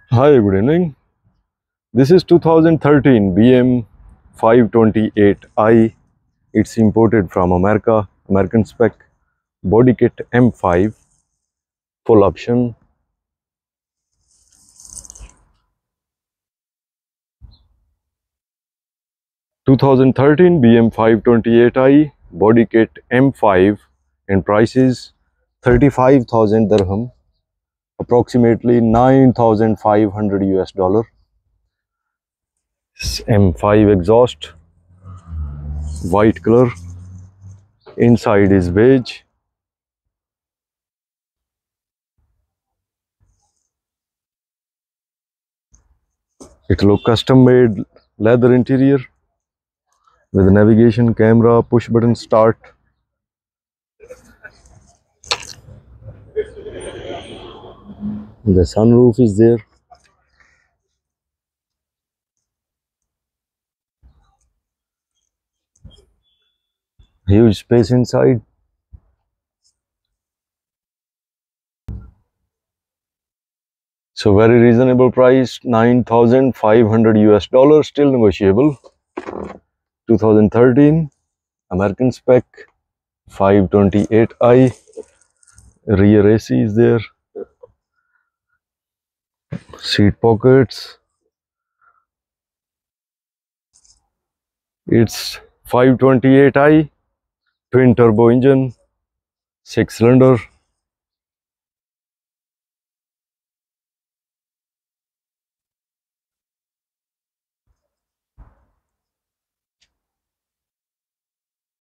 Hi, good evening. This is 2013 BM 528i. It's imported from America, American spec, body kit M5, full option. (2013) BM 528i, body kit M5, and price is 35,000 dirham, approximately 9,500 US dollar. M5 exhaust, white color, inside is beige. It look custom made leather interior with navigation, camera, push button start. The sunroof is there. Huge space inside. So very reasonable price, 9,500 US dollars, still negotiable. 2013 American spec 528i. Rear AC is there. Seat pockets. It's 528i, twin turbo engine, 6-cylinder.